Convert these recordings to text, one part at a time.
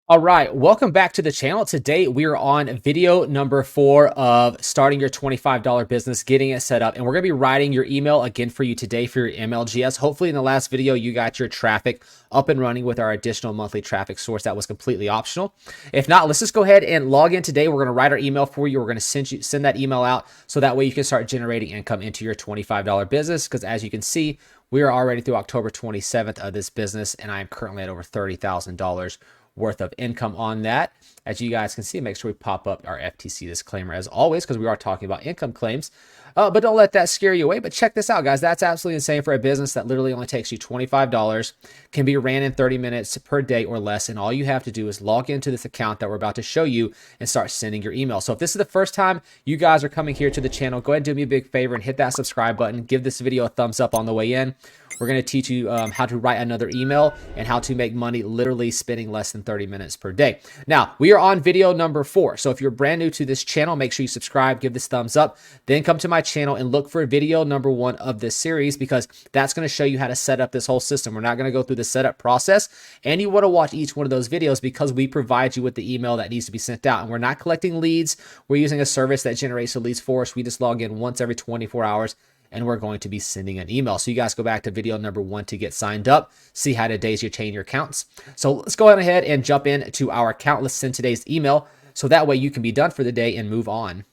All right, welcome back to the channel. Today we are on video number 4 of starting your $25 business, getting it set up, and we're going to be writing your email again for you today for your MLGS. Hopefully in the last video you got your traffic up and running with our additional monthly traffic source that was completely optional. If not, let's just go ahead and log in today. We're going to write our email for you. We're going to send that email out so that way you can start generating income into your $25 business, because as you can see, we are already through October 27th of this business, and I am currently at over $30,000 worth of income on that. As you guys can see, make sure we pop up our FTC disclaimer as always, because we are talking about income claims. But don't let that scare you away. But check this out, guys. That's absolutely insane for a business that literally only takes you $25, can be ran in 30 minutes per day or less. And all you have to do is log into this account that we're about to show you and start sending your email. So if this is the first time you guys are coming here to the channel, go ahead and do me a big favor and hit that subscribe button. Give this video a thumbs up on the way in. We're going to teach you how to write another email and how to make money literally spending less than 30 minutes per day. Now, we are on video number 4. So if you're brand new to this channel, make sure you subscribe, give this thumbs up, then come to my channel and look for video number 1 of this series, because that's going to show you how to set up this whole system. We're not going to go through the setup process, and you want to watch each one of those videos because we provide you with the email that needs to be sent out. And we're not collecting leads. We're using a service that generates the leads for us. We just log in once every 24 hours. And we're going to be sending an email. So you guys go back to video number 1 to get signed up, see how to daisy chain your accounts. So let's go ahead and jump into our account. Let's send today's email so that way you can be done for the day and move on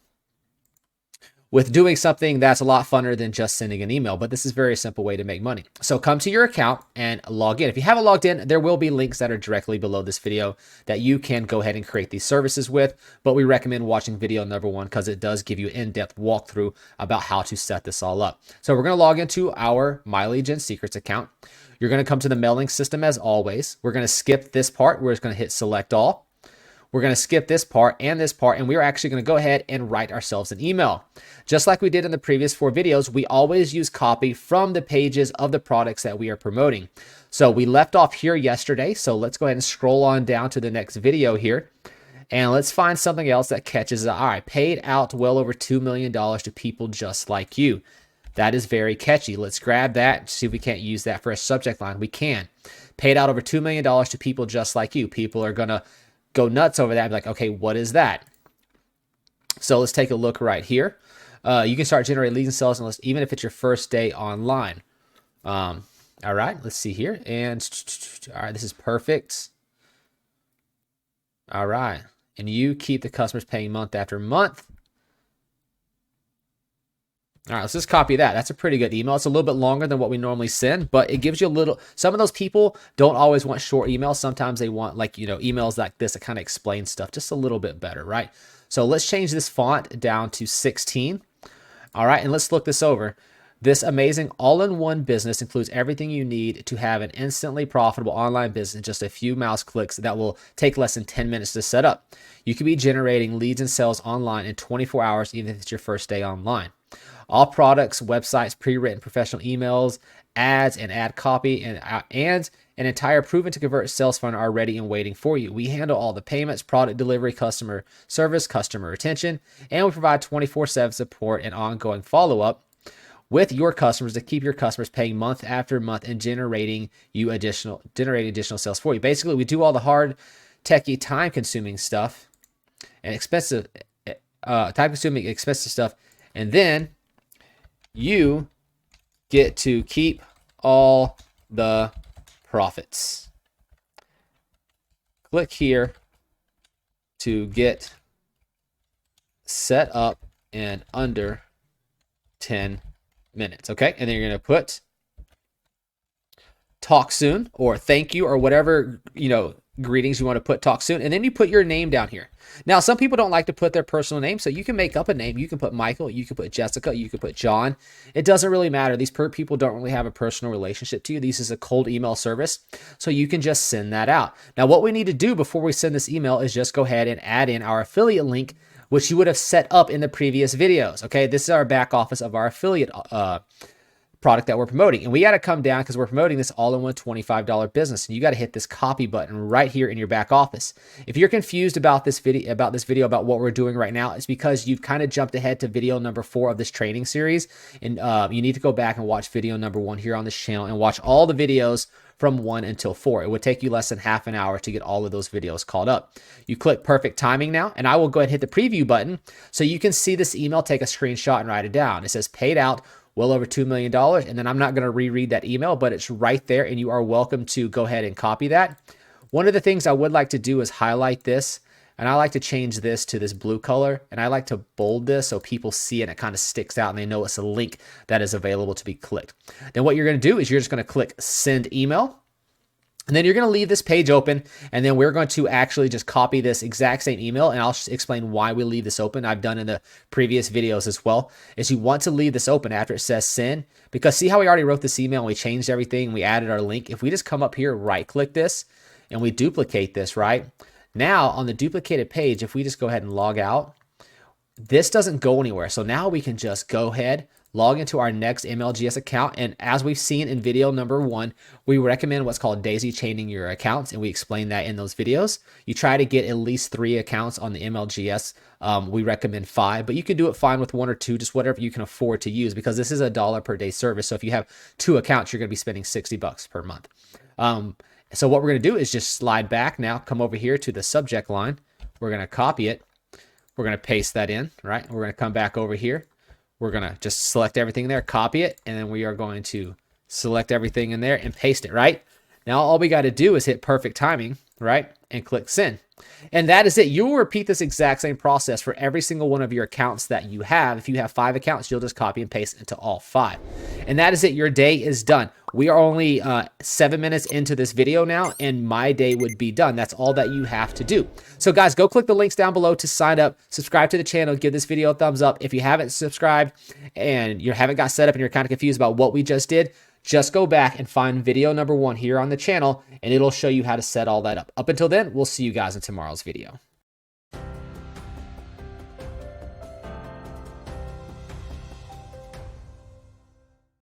with doing something that's a lot funner than just sending an email. But this is a very simple way to make money. So come to your account and log in. If you haven't logged in, there will be links that are directly below this video that you can go ahead and create these services with. But we recommend watching video number 1 because it does give you an in-depth walkthrough about how to set this all up. So we're going to log into our Mlgs and Secrets account. You're going to come to the mailing system as always. We're going to skip this part. We're just going to hit select all. We're going to skip this part, and we're actually going to go ahead and write ourselves an email. Just like we did in the previous 4 videos, we always use copy from the pages of the products that we are promoting. So we left off here yesterday, so let's go ahead and scroll on down to the next video here. And let's find something else that catches the eye. Paid out well over $2 million to people just like you. That is very catchy. Let's grab that, see if we can't use that for a subject line. We can. Paid out over $2 million to people just like you. People are going to go nuts over that and be like, okay, what is that? So let's take a look right here. You can start generating leads and sales even if it's your first day online. All right, let's see here. And all right, this is perfect. All right. And you keep the customers paying month after month. All right, let's just copy that. That's a pretty good email. It's a little bit longer than what we normally send, but it gives you a little, some of those people don't always want short emails. Sometimes they want emails like this that kind of explain stuff just a little bit better, right? So let's change this font down to 16. All right, and let's look this over. This amazing all-in-one business includes everything you need to have an instantly profitable online business in just a few mouse clicks that will take less than 10 minutes to set up. You can be generating leads and sales online in 24 hours, even if it's your first day online. All products, websites, pre-written professional emails, ads, and ad copy, and an entire proven to convert sales funnel are ready and waiting for you. We handle all the payments, product delivery, customer service, customer retention, and we provide 24/7 support and ongoing follow-up with your customers to keep your customers paying month after month and generating additional sales for you. Basically, we do all the hard, techie, time-consuming stuff and expensive stuff, and then you get to keep all the profits. Click here to get set up in under 10 minutes. Okay. And then you're going to put talk soon or thank you or whatever, greetings you want to put, talk soon. And then you put your name down here. Now, some people don't like to put their personal name, so you can make up a name. You can put Michael, you can put Jessica, you can put John. It doesn't really matter. These people don't really have a personal relationship to you. This is a cold email service, so you can just send that out. Now, what we need to do before we send this email is just go ahead and add in our affiliate link, which you would have set up in the previous videos. Okay, this is our back office of our affiliate product that we're promoting. And we got to come down because we're promoting this all-in-one $25 business. And you got to hit this copy button right here in your back office. If you're confused about this video, about what we're doing right now, it's because you've kind of jumped ahead to video number 4 of this training series. And you need to go back and watch video number 1 here on this channel and watch all the videos from 1 until 4. It would take you less than half an hour to get all of those videos caught up. You click perfect timing now, and I will go ahead and hit the preview button so you can see this email, take a screenshot and write it down. It says paid out well over $2 million. And then I'm not going to reread that email, but it's right there and you are welcome to go ahead and copy that. One of the things I would like to do is highlight this, and I like to change this to this blue color, and I like to bold this so people see it and it kind of sticks out and they know it's a link that is available to be clicked. Then what you're going to do is you're just going to click send email. And then you're going to leave this page open, and then we're going to actually just copy this exact same email, and I'll explain why we leave this open. I've done in the previous videos as well, is you want to leave this open after it says send, because see how we already wrote this email and we changed everything and we added our link? If we just come up here, right click this, and we duplicate this, right? Now on the duplicated page, if we just go ahead and log out, this doesn't go anywhere. So now we can just go ahead, log into our next MLGS account. And as we've seen in video number 1, we recommend what's called daisy chaining your accounts. And we explain that in those videos. You try to get at least 3 accounts on the MLGS. We recommend 5, but you can do it fine with 1 or 2, just whatever you can afford to use, because this is a $1 per day service. So if you have 2 accounts, you're going to be spending $60 per month. So what we're going to do is just slide back now, come over here to the subject line. We're going to copy it. We're going to paste that in, right? We're going to come back over here. We're going to just select everything there, copy it, and then we are going to select everything in there and paste it, right? Now, all we got to do is hit perfect timing, right? And click send. And that is it. You will repeat this exact same process for every single one of your accounts that you have. If you have 5 accounts, you'll just copy and paste into all 5. And that is it. Your day is done. We are only 7 minutes into this video now, and my day would be done. That's all that you have to do. So guys, go click the links down below to sign up, subscribe to the channel, give this video a thumbs up. If you haven't subscribed and you haven't got set up and you're kind of confused about what we just did, just go back and find video number 1 here on the channel, and it'll show you how to set all that up. Up until then, we'll see you guys in tomorrow's video.